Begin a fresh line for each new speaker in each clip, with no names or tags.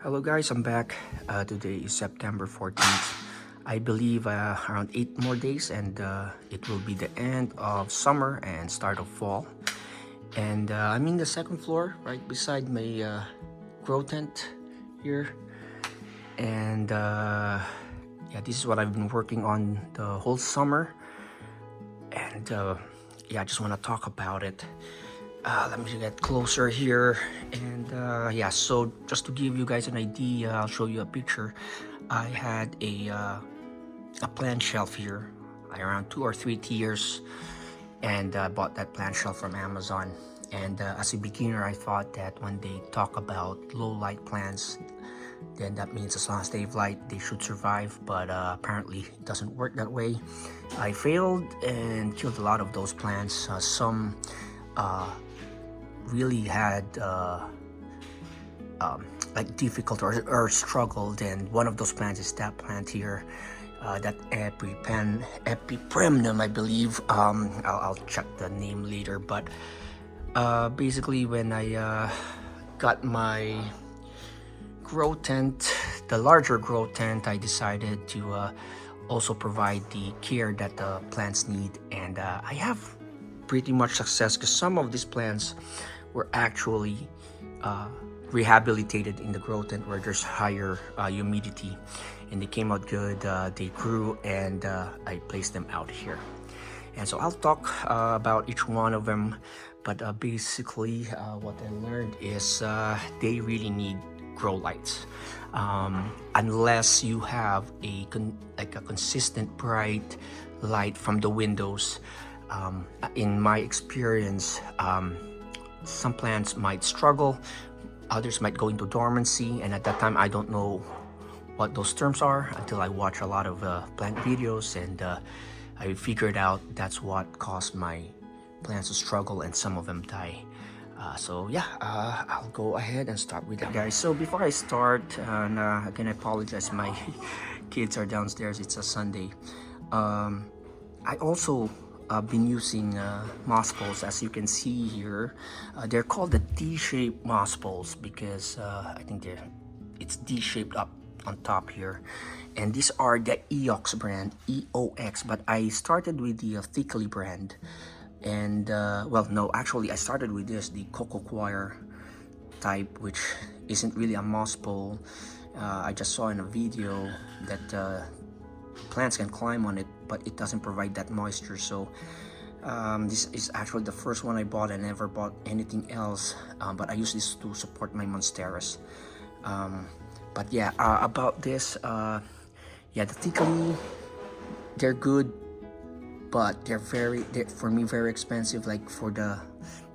Hello guys, I'm back. Today is September 14th. I believe around 8 more days and it will be the end of summer and start of fall. And I'm in the second floor right beside my grow tent here. And yeah, this is what I've been working on the whole summer. And yeah, I just want to talk about it. Let me get closer here. And yeah, so just to give you guys an idea, I'll show you a picture. I had a plant shelf here, around 2 or 3 tiers, and I bought that plant shelf from Amazon. And as a beginner, I thought that when they talk about low light plants, then that means as long as they have light, they should survive. But apparently it doesn't work that way. I failed and killed a lot of those plants. Some really had like difficult or struggled, and one of those plants is that plant here, that epipremnum, I believe. I'll check the name later, but basically when I got my grow tent, the larger grow tent, I decided to also provide the care that the plants need, and I have pretty much success because some of these plants were actually rehabilitated in the grow tent where there's higher humidity, and they came out good. They grew, and I placed them out here. And so I'll talk about each one of them, but basically what I learned is they really need grow lights. Unless you have like a consistent bright light from the windows. In my experience, some plants might struggle, others might go into dormancy, and at that time I don't know what those terms are until I watch a lot of plant videos, and I figured out that's what caused my plants to struggle and some of them die. So yeah, I'll go ahead and start with that, guys. So before I start, and again, I apologize, my kids are downstairs, it's a Sunday. I also been using moss poles, as you can see here. They're called the D-shaped moss poles because I think it's D-shaped up on top here, and these are the EOX brand, EOX, but I started with the Thickly brand. And well, no, actually I started with the cocoa coir type, which isn't really a moss pole. I just saw in a video that plants can climb on it, but it doesn't provide that moisture. So this is actually the first one I bought. I never bought anything else, but I use this to support my monsteras. But yeah, about this, yeah, the Thickly, they're good, but they're for me very expensive. Like for the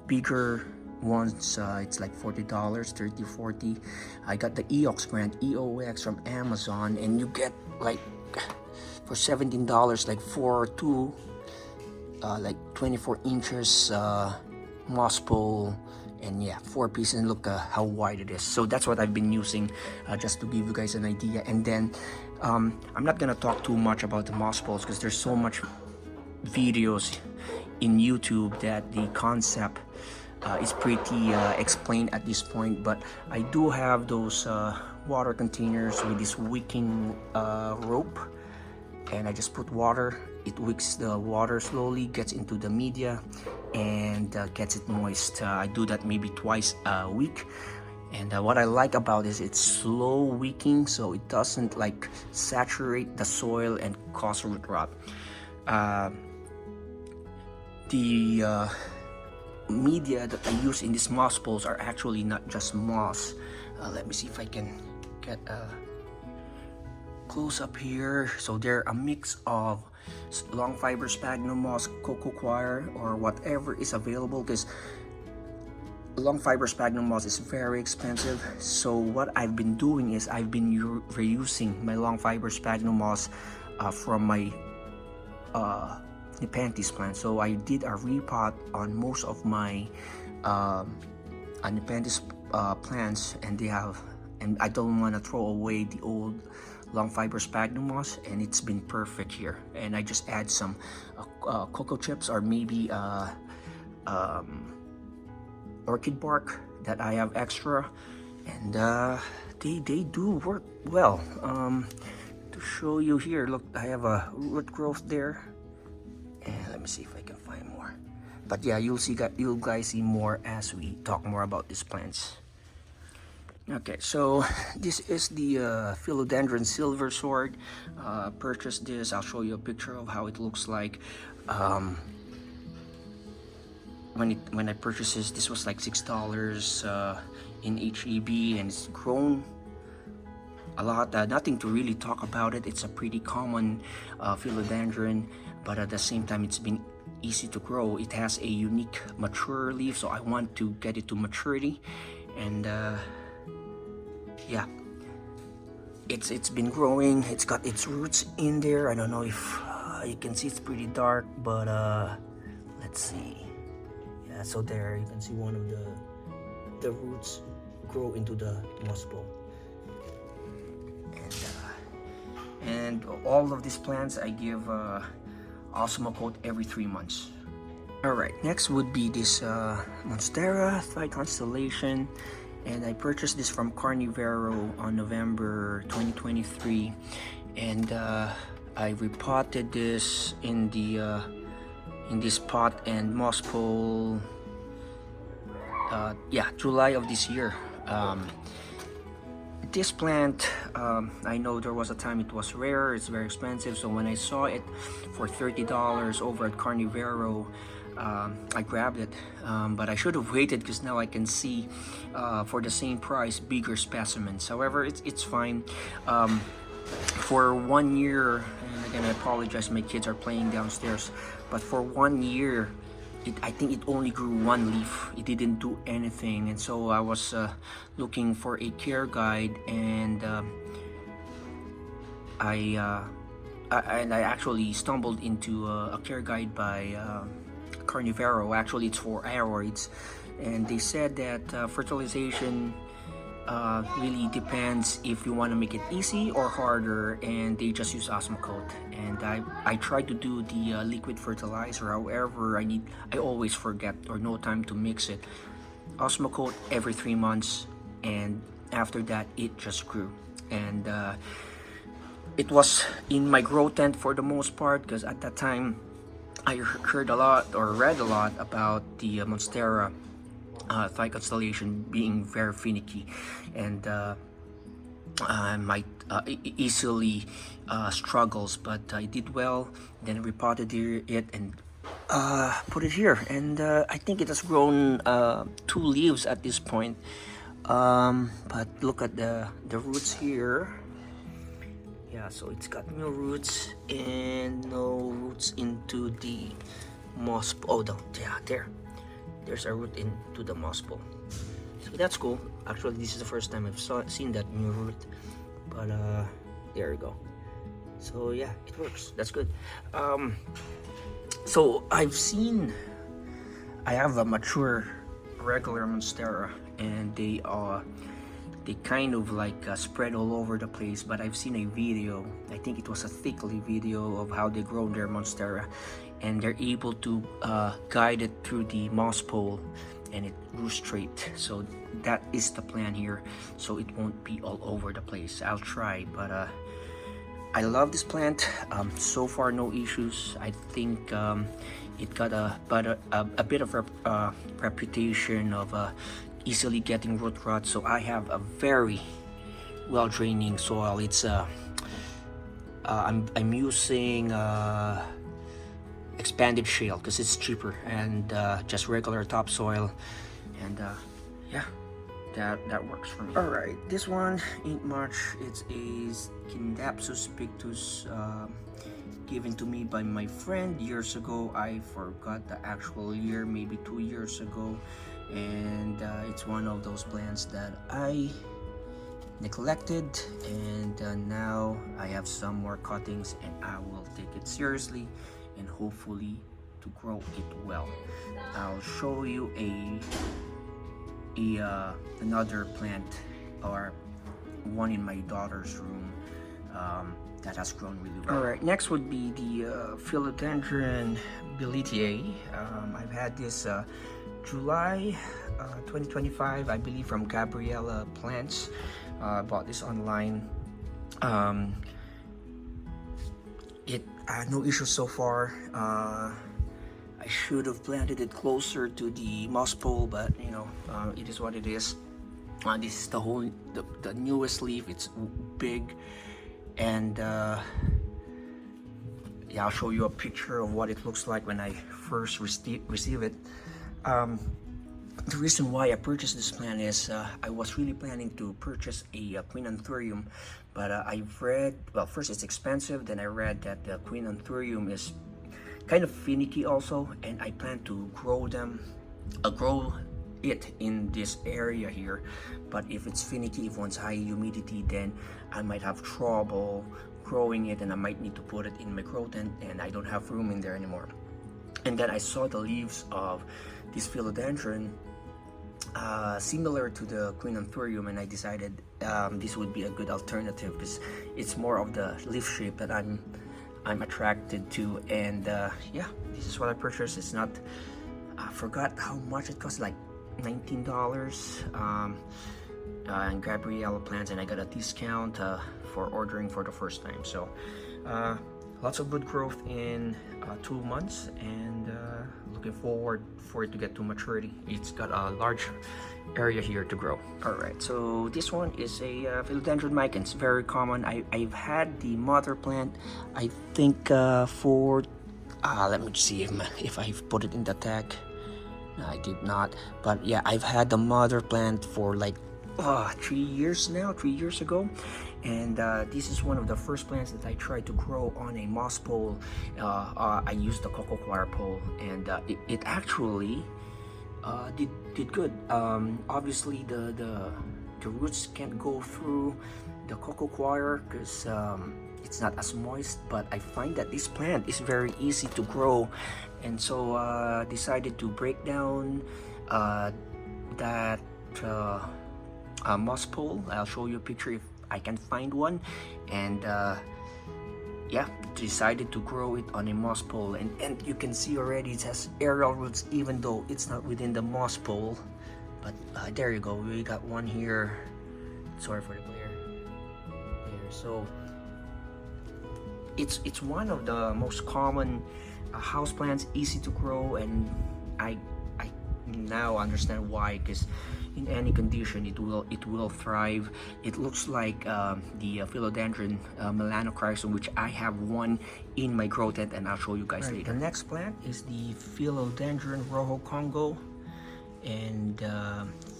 bigger ones, it's like $40, $30, $40. I got the EOX brand, EOX, from Amazon, and you get like for $17 like like 24 inches moss pole, and yeah, 4 pieces, and look how wide it is. So that's what I've been using, just to give you guys an idea. And then I'm not gonna talk too much about the moss poles because there's so much videos in YouTube that the concept is pretty explained at this point. But I do have those water containers with this wicking rope, and I just put water. It wicks the water slowly, gets into the media, and gets it moist. I do that maybe twice a week. And what I like about it is it's slow wicking, so it doesn't like saturate the soil and cause root rot. The media that I use in these moss poles are actually not just moss. Let me see if I can get a close up here. So they're a mix of long fiber sphagnum moss, cocoa coir, or whatever is available, because long fiber sphagnum moss is very expensive. So what I've been doing is I've been reusing my long fiber sphagnum moss from my Nepenthes plant. So I did a repot on most of my Nepenthes plants, and I don't want to throw away the old long fiber sphagnum moss, and it's been perfect here. And I just add some cocoa chips, or maybe orchid bark that I have extra, and they do work well. To show you here, look, I have a root growth there, and let me see if I can find more. But yeah, you'll guys see more as we talk more about these plants. Okay, so this is the philodendron silver sword. Purchased this. I'll show you a picture of how it looks like. When I purchased this was like $6 in HEB, and it's grown a lot. Nothing to really talk about it. It's a pretty common philodendron, but at the same time it's been easy to grow. It has a unique mature leaf, so I want to get it to maturity. And yeah, it's been growing. It's got its roots in there. I don't know if you can see, it's pretty dark, but let's see. Yeah, so there you can see one of the roots grow into the moss bowl. And all of these plants I give Osmocote every 3 months. Alright, next would be this Monstera Thigh Constellation, and I purchased this from Carnivero on November 2023, and I repotted this in this pot and moss pole July of this year. This plant, I know there was a time it was rare, it's very expensive, so when I saw it for $30 over at Carnivero, I grabbed it, but I should have waited because now I can see for the same price bigger specimens. However, it's fine. For 1 year, and again I apologize, my kids are playing downstairs, but for 1 year I think it only grew 1 leaf. It didn't do anything, and so I was looking for a care guide, and I actually stumbled into a care guide by Carnivero. Actually, it's for Aroids, and they said that fertilization really depends if you want to make it easy or harder, and they just use Osmocote. And I tried to do the liquid fertilizer, however I always forget or no time to mix it. Osmocote every 3 months, and after that it just grew. And it was in my grow tent for the most part, because at that time I heard a lot or read a lot about the Monstera Thigh Constellation being very finicky and might easily struggles, but I did well. Then repotted it and put it here, and I think it has grown 2 leaves at this point. But look at the roots here. Yeah, so it's got no roots and no roots into the moss. Oh no, yeah, there's a root into the moss bowl, so that's cool. Actually, this is the first time I've seen that new root, but there you go. So yeah, it works. That's good. So I have a mature regular Monstera, and they kind of like spread all over the place, but I've seen a video, I think it was a thickly video, of how they grow their Monstera, and they're able to guide it through the moss pole, and it grew straight. So that is the plan here, so it won't be all over the place. I'll try, but I love this plant. So far no issues. I think it got a bit of a reputation of easily getting root rot, so I have a very well draining soil. It's I'm using expanded shale because it's cheaper, and just regular topsoil, and yeah, that works for me. All right, this one ain't much. It's a Scindapsus pictus, given to me by my friend years ago. I forgot the actual year, maybe 2 years ago, and it's one of those plants that I neglected, and now I have some more cuttings, and I will take it seriously and hopefully to grow it well. I'll show you another plant, or one in my daughter's room, that has grown really well. Alright, next would be the Philodendron Bilitiae. I've had this July 2025, I believe, from Gabriella Plants. Bought this online. It no issues so far. I should have planted it closer to the moss pole, but you know, it is what it is. This is the newest leaf. It's big, and yeah, I'll show you a picture of what it looks like when I first receive it. The reason why I purchased this plant is I was really planning to purchase a queen anthurium, but I've read, well, first it's expensive, then I read that the queen anthurium is kind of finicky also, and I plan to grow it in this area here. But if it's finicky, if one's high humidity, then I might have trouble growing it, and I might need to put it in my grow tent, and I don't have room in there anymore. And then I saw the leaves of this philodendron similar to the queen anthurium, and I decided this would be a good alternative because it's more of the leaf shape that I'm attracted to. And yeah, this is what I purchased. It's not, I forgot how much it cost, like $19 and Gabriella Plants, and I got a discount for ordering for the first time. So lots of good growth in 2 months, and looking forward for it to get to maturity. It's got a large area here to grow. All right, so this one is a philodendron micans, very common. I've had the mother plant, I think for let me see if I've put it in the tag. No, I did not, but yeah, I've had the mother plant for like 3 years now, 3 years ago. And this is one of the first plants that I tried to grow on a moss pole. I used the cocoa coir pole, and it actually did good. Obviously the roots can't go through the cocoa coir because it's not as moist, but I find that this plant is very easy to grow, and so decided to break down that moss pole. I'll show you a picture if I can find one, and yeah, decided to grow it on a moss pole, and you can see already it has aerial roots even though it's not within the moss pole. But there you go, we got one here. Sorry for the glare there. So it's one of the most common house plants, easy to grow, and I now understand why, because in any condition it will thrive. It looks like the philodendron melanochrysum, which I have one in my grow tent, and I'll show you guys later. The next plant is the philodendron rojo Congo, and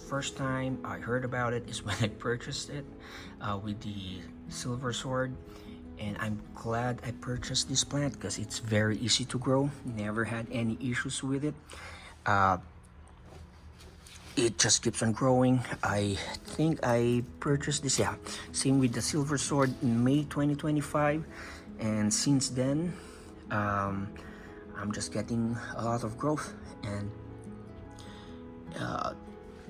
first time I heard about it is when I purchased it with the silver sword. And I'm glad I purchased this plant because it's very easy to grow. Never had any issues with it. It just keeps on growing. I think I purchased this, yeah, same with the silver sword, in May 2025, and since then I'm just getting a lot of growth. And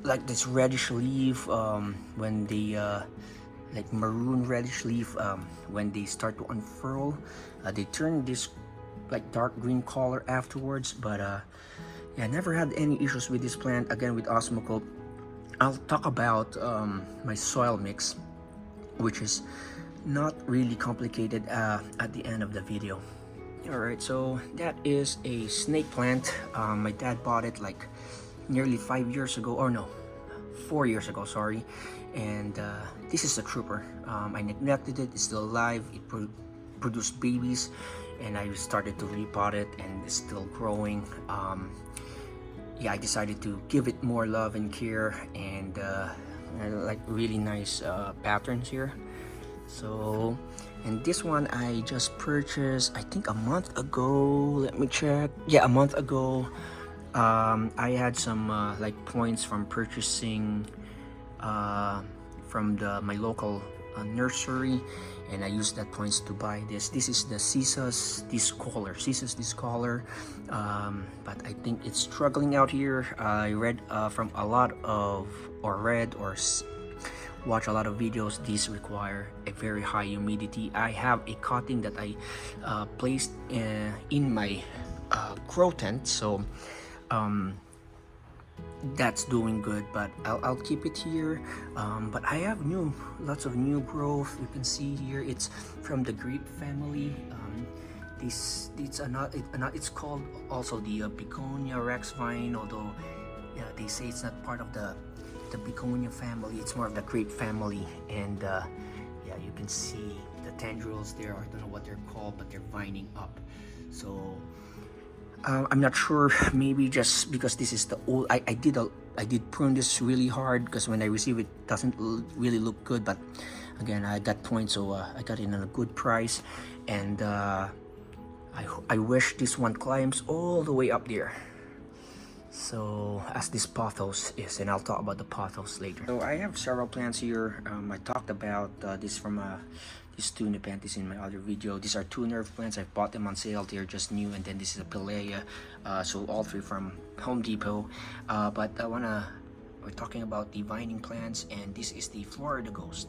like this reddish leaf, when they like maroon reddish leaf, when they start to unfurl, they turn this like dark green color afterwards. But yeah, I never had any issues with this plant. Again, with Osmocote. I'll talk about my soil mix, which is not really complicated, at the end of the video. Alright, so that is a snake plant. My dad bought it like nearly 5 years ago, or no, 4 years ago, sorry. And this is a trooper. I neglected it. It's still alive. It produced babies, and I started to repot it, and it's still growing. Yeah, I decided to give it more love and care, and like really nice patterns here. So, and this one I just purchased, I think a month ago. Let me check. Yeah, a month ago. I had some like points from purchasing from my local nursery, and I used that points to buy this. This is the Cissus discolor, but I think it's struggling out here. I read from a lot of, watch a lot of videos. These require a very high humidity. I have a cutting that I placed in my grow tent, so that's doing good, but I'll keep it here. But I have lots of new growth. You can see here it's from the grape family. It's called also the Begonia rex vine, although yeah, they say it's not part of the Begonia family. It's more of the grape family. And yeah, you can see the tendrils there. I don't know what they're called, but they're vining up. So I'm not sure, maybe just because this is the old, I did prune this really hard, because when I receive it doesn't really look good. But again, I got points, so I got it at a good price. And I wish this one climbs all the way up there, so as this pothos is, and I'll talk about the pothos later. So I have several plants here. I talked about this from these two nepenthes in my other video. These are two nerve plants. I bought them on sale. They're just new. And then this is a Pilea. So all three from Home Depot. But we're talking about the vining plants, and this is the Florida Ghost.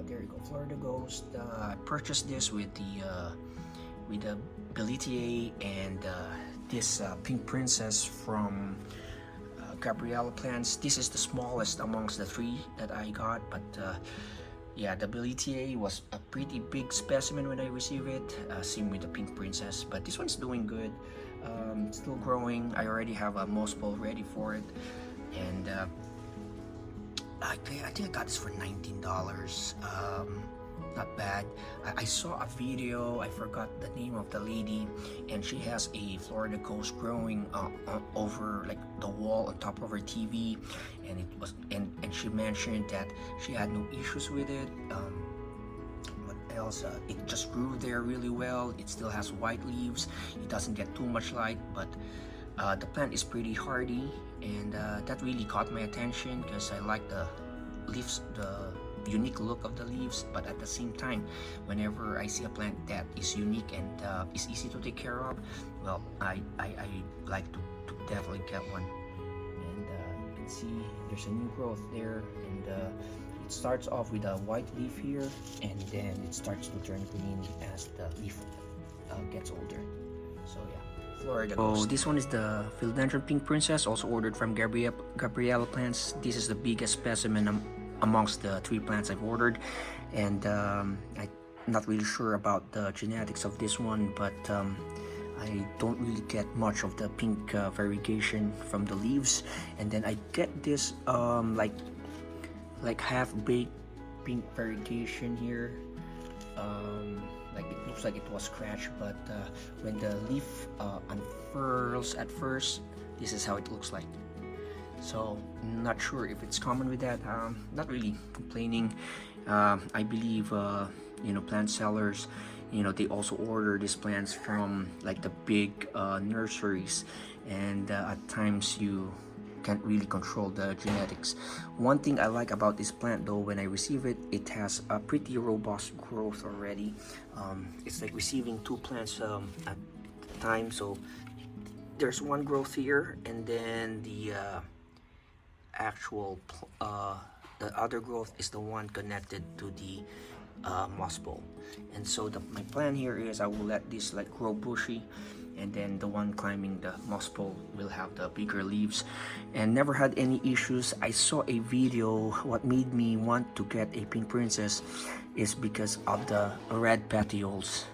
There you go, Florida Ghost. I purchased this with the Belitier and this Pink Princess from Gabriella Plants. This is the smallest amongst the three that I got, but yeah, the Belitier was a pretty big specimen when I received it. Same with the Pink Princess, but this one's doing good. Still growing. I already have a moss ball ready for it, and I think I got this for $19. Not bad. I saw a video, I forgot the name of the lady, and she has a Florida Ghost growing over like the wall on top of her TV, and it was and she mentioned that she had no issues with it. What else? It just grew there really well. It still has white leaves. It doesn't get too much light, but the plant is pretty hardy, and that really caught my attention because I like the leaves, the unique look of the leaves. But at the same time, whenever I see a plant that is unique and is easy to take care of, well, I like to definitely get one. And you can see there's a new growth there, and it starts off with a white leaf here, and then it starts to turn green as the leaf gets older. So yeah, Florida Ghost. Oh, this one is the Philodendron Pink Princess, also ordered from Gabriella Plants. This is the biggest specimen amongst the three plants I've ordered, and I'm not really sure about the genetics of this one, but I don't really get much of the pink variegation from the leaves. And then I get this like half-baked pink variegation here. Like it looks like it was scratched, but when the leaf unfurls at first, this is how it looks like. So not sure if it's common with that. Not really complaining. I believe plant sellers, they also order these plants from like the big nurseries, and at times you can't really control the genetics. One thing I like about this plant though, when I receive it, it has a pretty robust growth already. It's like receiving two plants at a time. So there's one growth here, and then the the other growth is the one connected to the moss bowl. And so my plan here is I will let this like grow bushy, and then the one climbing the moss bowl will have the bigger leaves, and never had any issues. I saw a video. What made me want to get a Pink Princess is because of the red petioles,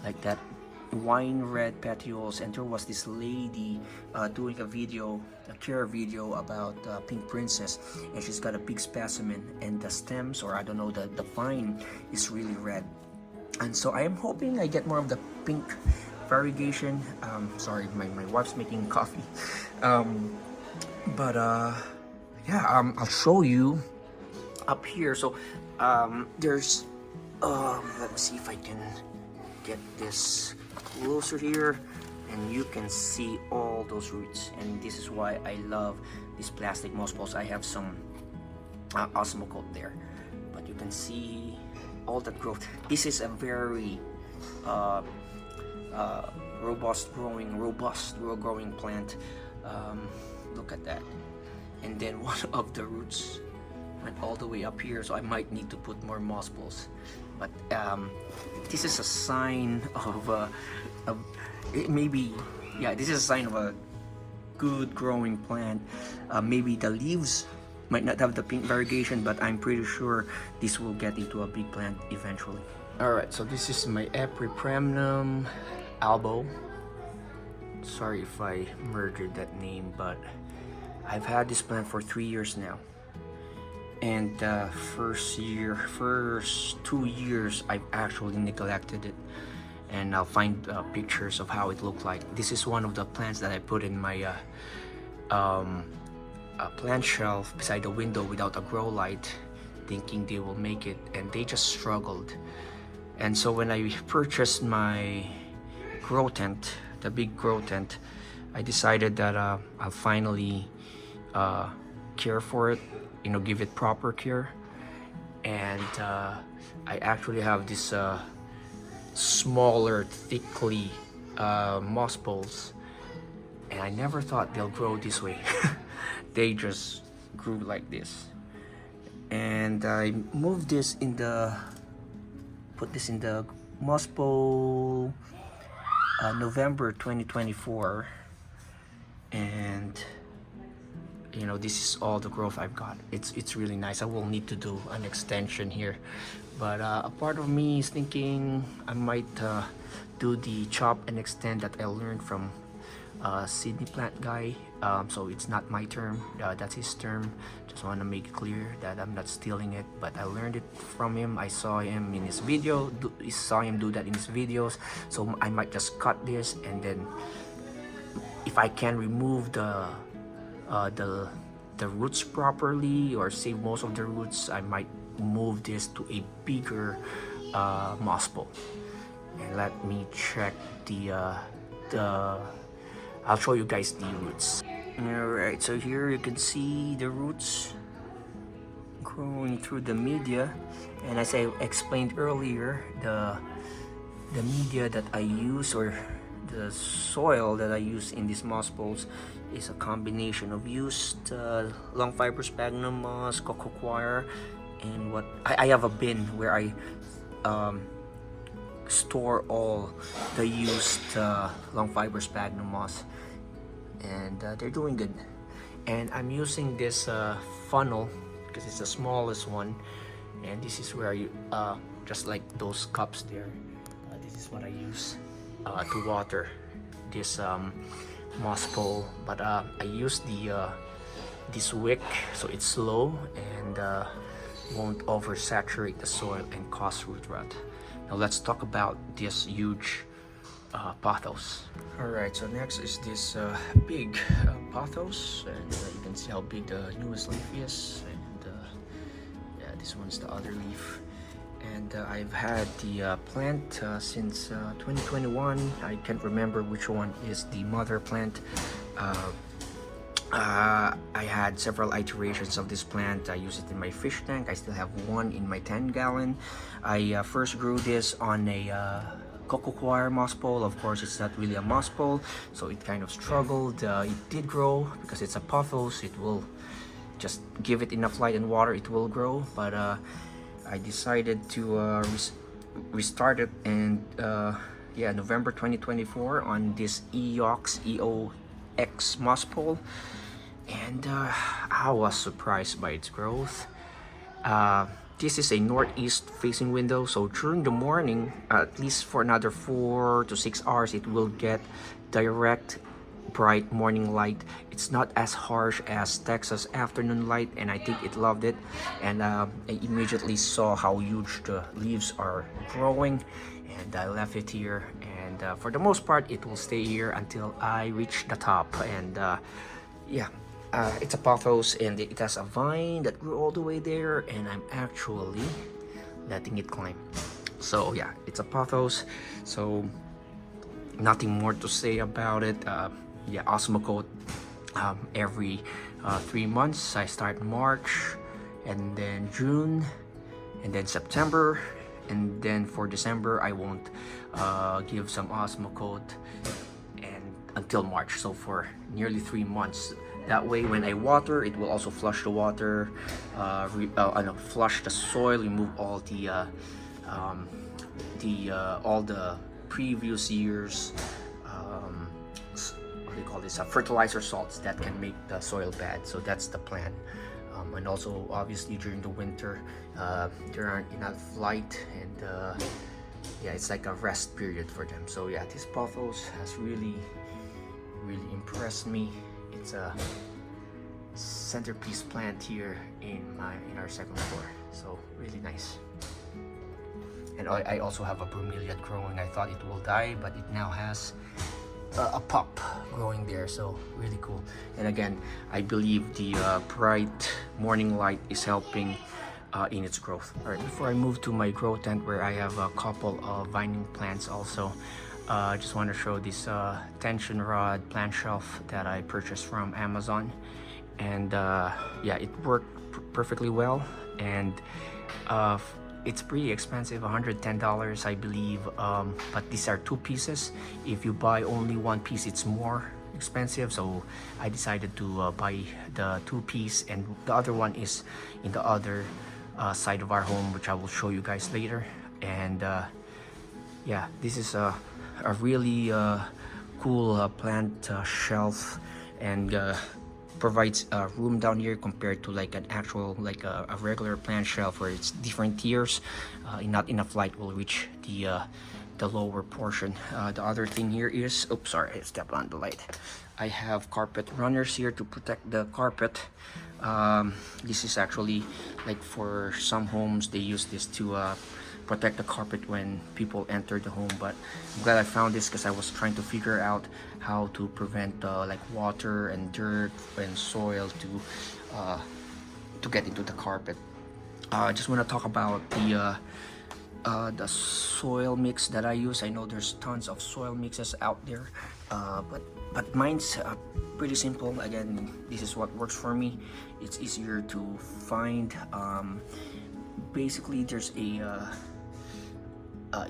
like that wine red petioles. And there was this lady doing a care video about Pink Princess, and she's got a big specimen, and the stems, or I don't know, the vine is really red. And so I am hoping I get more of the pink variegation. Sorry, my wife's making coffee. Yeah, I'll show you up here. So there's let me see if I can get this closer here, and you can see all those roots. And this is why I love these plastic moss balls. I have some osmocote there, but you can see all that growth. This is a very robust growing plant. Look at that. And then one of the roots went all the way up here, so I might need to put more moss balls. But this is a sign of maybe, yeah, this is a sign of good growing plant. Maybe the leaves might not have the pink variegation, but I'm pretty sure this will get into a big plant eventually. Alright, so this is my Epipremnum albo. Sorry if I murdered that name, but I've had this plant for 3 years now. And first 2 years I've actually neglected it, and I'll find pictures of how it looked like. This is one of the plants that I put in my plant shelf beside the window without a grow light, thinking they will make it, and they just struggled. And so when I purchased my grow tent, the big grow tent, I decided that I'll finally care for it, you know, give it proper care. And I actually have this smaller, thickly moss poles, and I never thought they'll grow this way. They just grew like this. And I moved this in the, put this in the moss pole November 2024, and you know, this is all the growth I've got. It's really nice. I will need to do an extension here, but a part of me is thinking I might do the chop and extend that I learned from Sydney plant guy. So it's not my term, that's his term. Just want to make it clear that I'm not stealing it, but I learned it from him. I saw him in his video, saw him do that in his videos. So I might just cut this, and then if I can remove the roots properly, or save most of the roots, I might move this to a bigger moss pole. And let me check I'll show you guys the roots. Alright, so here you can see the roots growing through the media, and as I explained earlier, the media that I use, or the soil that I use in these moss poles, is a combination of used long fiber sphagnum moss, coco coir, and what I have a bin where I store all the used long fiber sphagnum moss, and they're doing good. And I'm using this funnel because it's the smallest one, and this is where you just like those cups there, this is what I use to water this moss pole. But I use the this wick so it's slow and won't oversaturate the soil and cause root rot. Now let's talk about this huge pothos. Alright, so next is this big pothos, and you can see how big the newest leaf is, and yeah, this one's the other leaf. And I've had the plant since 2021. I can't remember which one is the mother plant. I had several iterations of this plant. I use it in my fish tank. I still have one in my 10-gallon. I first grew this on a coco coir moss pole. Of course, it's not really a moss pole, so it kind of struggled. It did grow because it's a pothos. It will just give it enough light and water, it will grow. But I decided to restart it, and yeah, November 2024 on this EOX moss pole, and I was surprised by its growth. This is a northeast facing window, so during the morning, at least for another 4 to 6 hours, it will get direct bright morning light. It's not as harsh as Texas afternoon light, and I think it loved it. And I immediately saw how huge the leaves are growing, and I left it here, and for the most part it will stay here until I reach the top. And yeah, it's a pothos, and it has a vine that grew all the way there, and I'm actually letting it climb. So yeah, it's a pothos, so nothing more to say about it. Yeah, Osmocote every 3 months. I start March, and then June, and then September, and then for December I won't give some Osmocote and until March, so for nearly 3 months. That way when I water, it will also flush the water, flush the soil, remove all the previous years what do you call this, fertilizer salts that can make the soil bad. So that's the plan. And also obviously during the winter there aren't enough light, and yeah, it's like a rest period for them. So yeah, this pothos has really impressed me. It's a centerpiece plant here in our second floor, so really nice. And I also have a bromeliad growing. I thought it will die, but it now has a pup growing there, so really cool. And again, I believe the bright morning light is helping in its growth. All right, before I move to my grow tent where I have a couple of vining plants also, I just want to show this tension rod plant shelf that I purchased from Amazon. And yeah, it worked perfectly well, and it's pretty expensive, $110 I believe, but these are 2 pieces. If you buy only 1 piece, it's more expensive, so I decided to buy the 2-piece, and the other one is in the other side of our home, which I will show you guys later. And yeah, this is a really cool plant shelf, and provides room down here compared to like an actual, like a regular plant shelf where it's different tiers. Not enough light will reach the lower portion. The other thing here is, oops, sorry, I stepped on the light. I have carpet runners here to protect the carpet. This is actually, like, for some homes they use this to protect the carpet when people enter the home, but I'm glad I found this because I was trying to figure out how to prevent like water and dirt and soil to get into the carpet. I just want to talk about the soil mix that I use. I know there's tons of soil mixes out there, but mine's pretty simple. Again, this is what works for me. It's easier to find. Basically, there's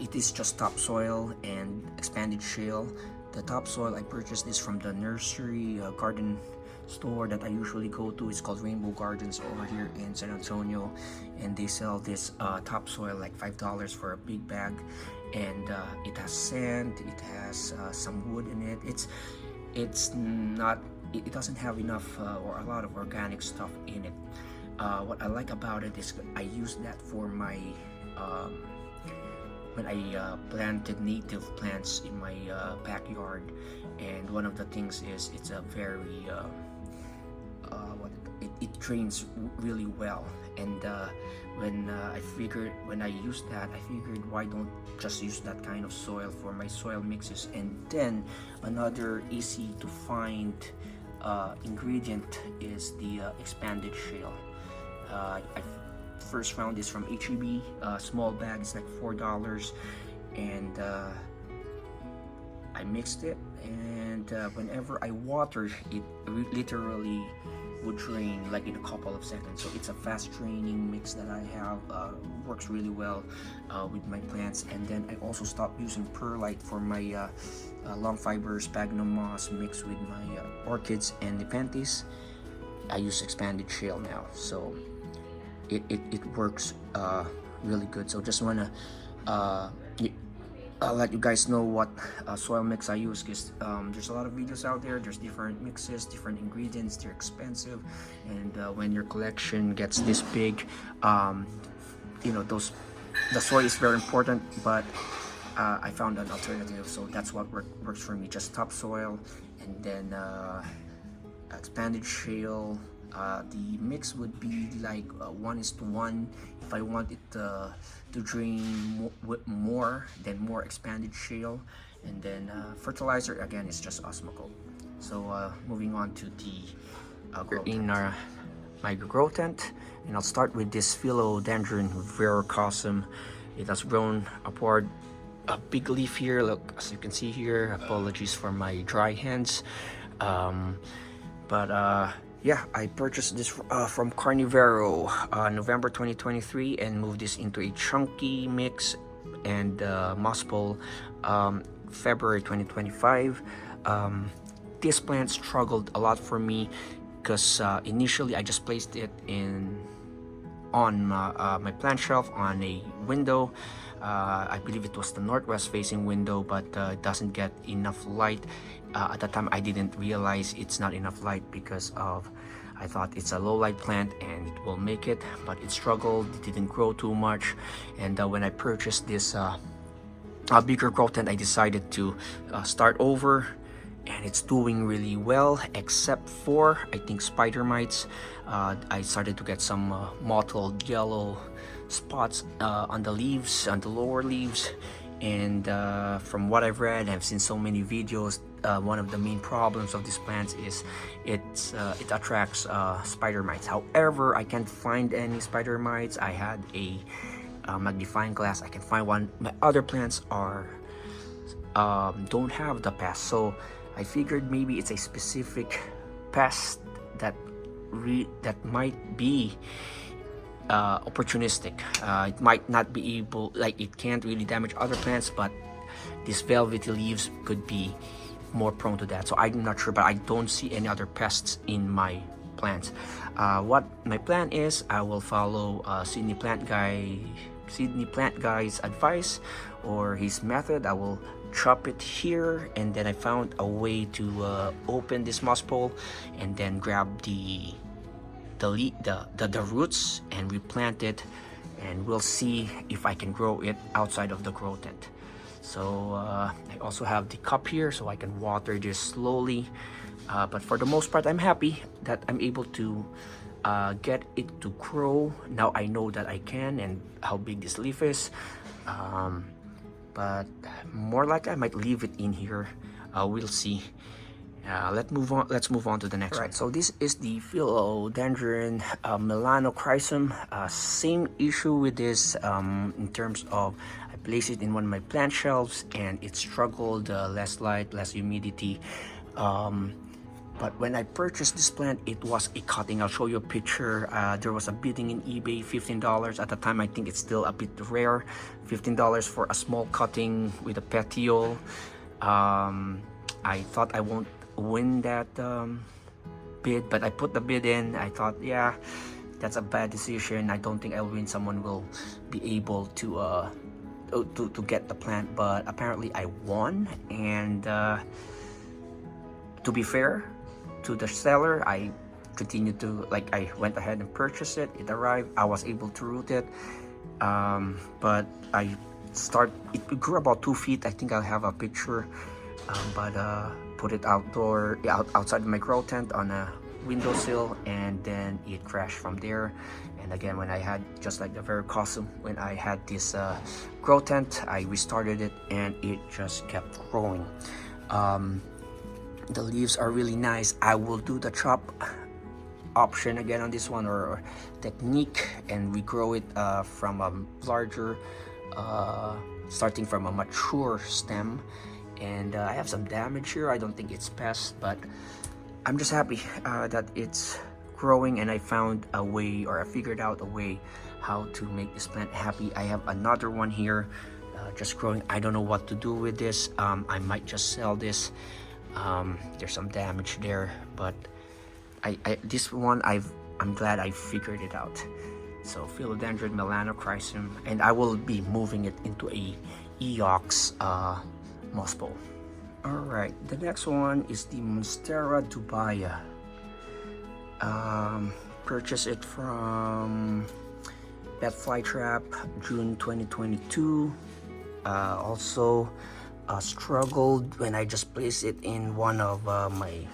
it is just topsoil and expanded shale. The topsoil, I purchased this from the nursery garden store that I usually go to. It's called Rainbow Gardens over here in San Antonio, and they sell this topsoil like $5 for a big bag, and it has sand, it has some wood in it. It doesn't have enough or a lot of organic stuff in it. What I like about it is I use that for my when I planted native plants in my backyard, and one of the things is it's a very it drains really well, and when I used that, I figured, why don't just use that kind of soil for my soil mixes. And then another easy to find ingredient is the expanded shale. I first found this from HEB, small bag, it's like $4, and I mixed it, and whenever I watered it, literally would drain like in a couple of seconds. So it's a fast draining mix that I have. Works really well with my plants. And then I also stopped using perlite for my long fiber sphagnum moss mixed with my orchids and nepenthes. I use expanded shale now, so it works really good. So just wanna I'll let you guys know what soil mix I use, because there's a lot of videos out there. There's different mixes, different ingredients. They're expensive, and when your collection gets this big, you know, the soil is very important. But I found an alternative, so that's what works for me. Just topsoil, and then expanded shale. The mix would be like 1:1. If I want it to drain more, then more expanded shale, and then fertilizer again is just Osmocote. So moving on to the my grow tent, and I'll start with this philodendron verrucosum. It has grown upward a big leaf here. Look, as you can see here. Apologies for my dry hands, yeah, I purchased this from Carnivero November 2023 and moved this into a chunky mix and moss bowl February 2025. This plant struggled a lot for me because initially I just placed it on my plant shelf on a window. I believe it was the northwest facing window, but it doesn't get enough light. At the time I didn't realize it's not enough light because of I thought it's a low light plant and it will make it, but it struggled. It didn't grow too much. And when I purchased this bigger growth tent, I decided to start over, and it's doing really well except for I think spider mites. I started to get some mottled yellow spots on the leaves, on the lower leaves, and from what I've read, I've seen so many videos, one of the main problems of these plants is it attracts spider mites. However, I can't find any spider mites. I had a magnifying glass, I can find one. My other plants are don't have the pest, so I figured maybe it's a specific pest that might be opportunistic. It might not be able, like it can't really damage other plants, but these velvety leaves could be more prone to that. So I'm not sure, but I don't see any other pests in my plants. What my plan is, I will follow Sydney Plant Guy's advice or his method. I will chop it here, and then I found a way to open this moss pole and then grab the roots and replant it, and we'll see if I can grow it outside of the grow tent. So I also have the cup here so I can water this slowly, but for the most part I'm happy that I'm able to get it to grow. Now I know that I can and how big this leaf is, but more likely I might leave it in here. We'll see. Let's move on to the next one. So this is the Philodendron melanochrysum. Same issue with this in terms of I placed it in one of my plant shelves and it struggled, less light, less humidity. But when I purchased this plant, it was a cutting. I'll show you a picture. There was a bidding in eBay, $15. At the time, I think it's still a bit rare. $15 for a small cutting with a petiole. I thought I won't win that bid, but I put the bid in. I thought, yeah, that's a bad decision. I don't think I'll win. Someone will be able to get the plant, but apparently I won. And to be fair to the seller, I continued to, like, I went ahead and purchased it. It arrived. I was able to root it, but it grew about 2 feet. I think I'll have a picture, but put it outside of my grow tent on a windowsill, and then it crashed from there. And again, when I had, just like the verrucosum, when I had this grow tent, I restarted it and it just kept growing. The leaves are really nice. I will do the chop option again on this one, or technique, and regrow it from a larger, starting from a mature stem. And I have some damage here. I don't think it's pest, but I'm just happy that it's growing, and I found a way, or I figured out a way how to make this plant happy. I have another one here just growing. I don't know what to do with this. I might just sell this. There's some damage there, but this one I'm glad I figured it out. So Philodendron melanochrysum, and I will be moving it into a Eox moss pole. Alright, the next one is the Monstera dubia. Purchased it from Pet Fly Trap, June 2022. Also struggled when I just placed it in one of my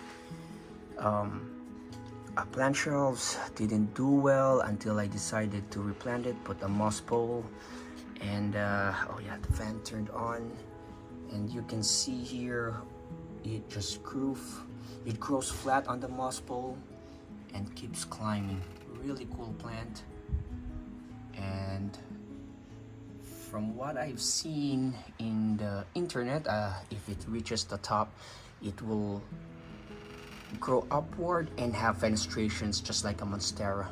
plant shelves. Didn't do well until I decided to replant it, put a moss pole, and oh yeah, the fan turned on, and you can see here it just it grows flat on the moss pole and keeps climbing. Really cool plant. And from what I've seen in the internet, if it reaches the top, it will grow upward and have fenestrations just like a monstera.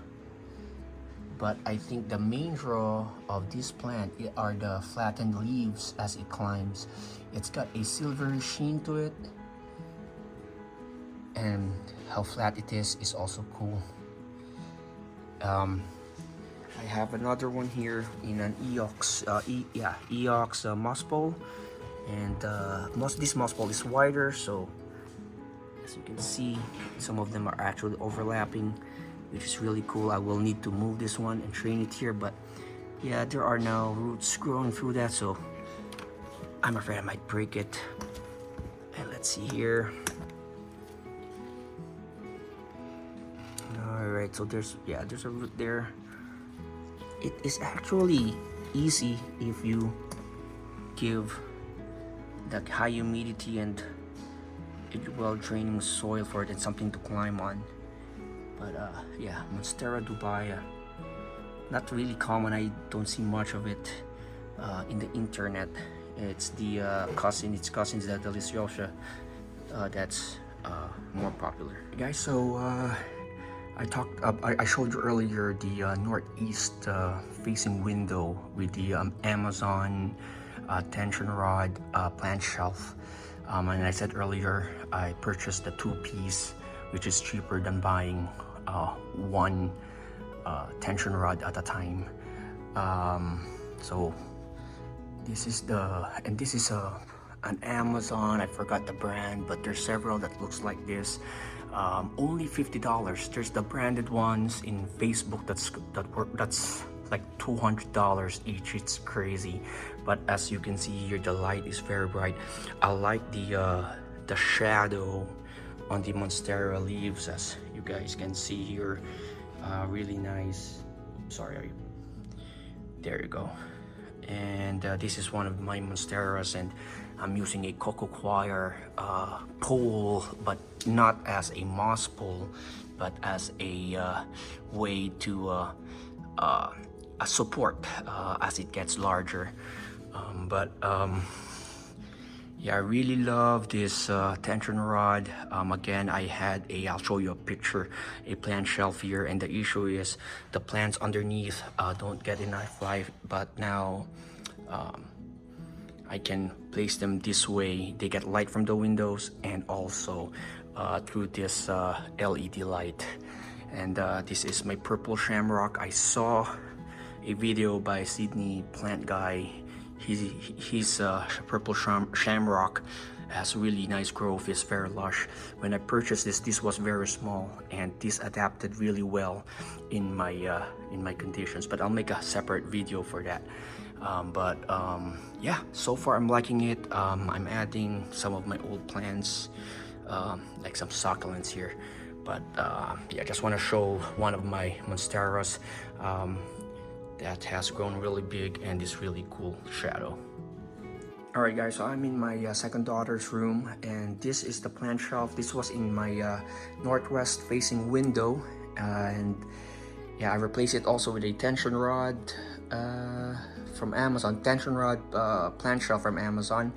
But I think the main draw of this plant are the flattened leaves as it climbs. It's got a silvery sheen to it, and how flat it is also cool. I have another one here in an Eox, Eox moss pole, and this moss pole is wider, so as you can see, some of them are actually overlapping, which is really cool. I will need to move this one and train it here, but yeah, there are now roots growing through that, so I'm afraid I might break it. And let's see here. All right, so there's a root there. It is actually easy if you give the high humidity and well draining soil for it and something to climb on. But yeah, Monstera dubaya, not really common. I don't see much of it in the internet. It's the its cousins, the Deliciosa, that's more popular. Guys, so I showed you earlier the northeast facing window with the Amazon tension rod plant shelf. And I said earlier I purchased the 2-piece, which is cheaper than buying one tension rod at a time. So this is an Amazon. I forgot the brand, but there's several that looks like this. Only $50. There's the branded ones in Facebook that's like $200 each. It's crazy, but as you can see here, the light is very bright. I like the shadow on the Monstera leaves, as you guys can see here. Really nice. Sorry, there you go. And this is one of my Monsteras, and I'm using a coco coir pole, but not as a moss pole, but as a way to a support as it gets larger. Yeah, I really love this tension rod. Again, I'll show you a picture, a plant shelf here, and the issue is the plants underneath don't get enough light, but now I can place them this way. They get light from the windows and also through this LED light. And this is my purple shamrock. I saw a video by Sydney Plant Guy. His purple shamrock has really nice growth. It's very lush. When I purchased this was very small, and this adapted really well in my conditions. But I'll make a separate video for that. Yeah, so far I'm liking it. I'm adding some of my old plants, like some succulents here. But yeah, I just want to show one of my Monsteras that has grown really big and is really cool shadow. Alright guys, so I'm in my second daughter's room, and this is the plant shelf. This was in my northwest facing window, and yeah, I replaced it also with a tension rod from Amazon, tension rod plant shelf from Amazon.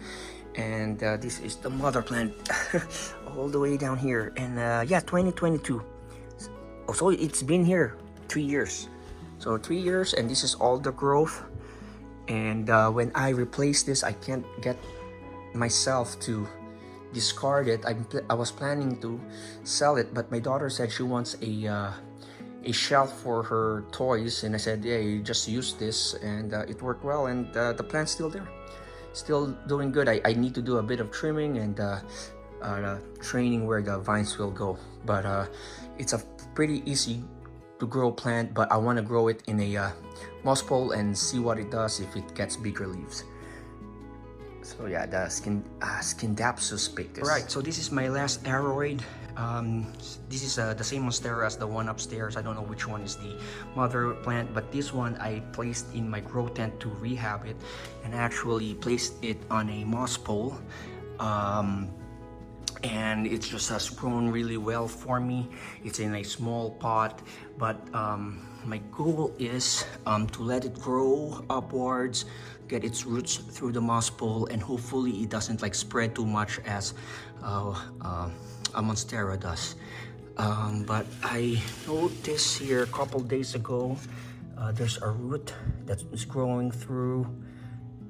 And this is the mother plant all the way down here, and yeah, 2022. Oh, so it's been here 3 years. So 3 years, and this is all the growth. And when I replace this, I can't get myself to discard it. I was planning to sell it, but my daughter said she wants a shelf for her toys, and I said, yeah, you just use this, and it worked well, and the plant's still there, still doing good. I need to do a bit of trimming and training where the vines will go, but it's a pretty easy to grow plant, but I want to grow it in a moss pole and see what it does if it gets bigger leaves. So yeah, the Scindapsus pictus. Alright, so this is my last Aroid. This is the same Monstera as the one upstairs. I don't know which one is the mother plant, but this one I placed in my grow tent to rehab it, and actually placed it on a moss pole. And it just has grown really well for me. It's in a small pot, but my goal is to let it grow upwards, get its roots through the moss pole, and hopefully it doesn't like spread too much as a Monstera does. But I noticed here a couple days ago, there's a root that is growing through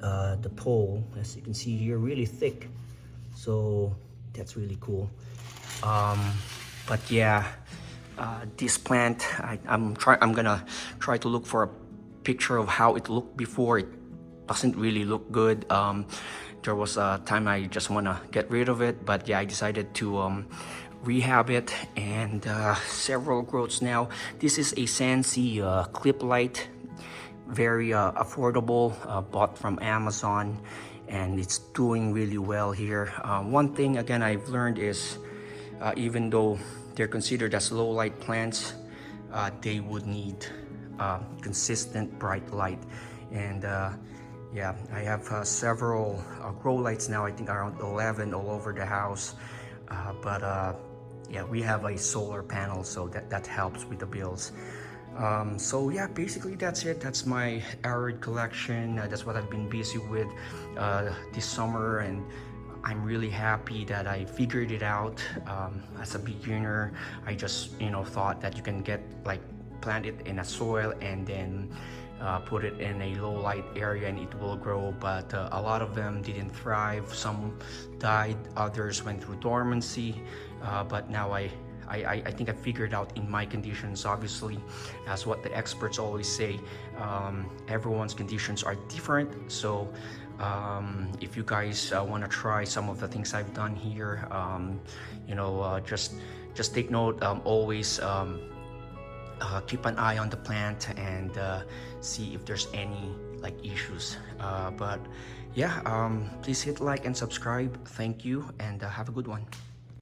the pole, as you can see here, really thick. So that's really cool. But yeah, this plant, I'm gonna try to look for a picture of how it looked before, it doesn't really look good. There was a time I just want to get rid of it, but yeah, I decided to rehab it, and several growths now. This is a Sensi clip light, very affordable, bought from Amazon, and it's doing really well here. One thing again I've learned is even though they're considered as low light plants, they would need consistent bright light. And yeah, I have several grow lights now, I think around 11 all over the house, but yeah, we have a solar panel, so that helps with the bills. So yeah, basically that's it. That's my Aroid collection. That's what I've been busy with this summer, and I'm really happy that I figured it out. As a beginner, I just thought that you can get plant it in a soil and then put it in a low light area and it will grow, but a lot of them didn't thrive. Some died, others went through dormancy, but now I think I figured out in my conditions. Obviously, as what the experts always say, everyone's conditions are different. So if you guys want to try some of the things I've done here, just take note. Always keep an eye on the plant and see if there's any issues. But yeah, please hit like and subscribe. Thank you, and have a good one.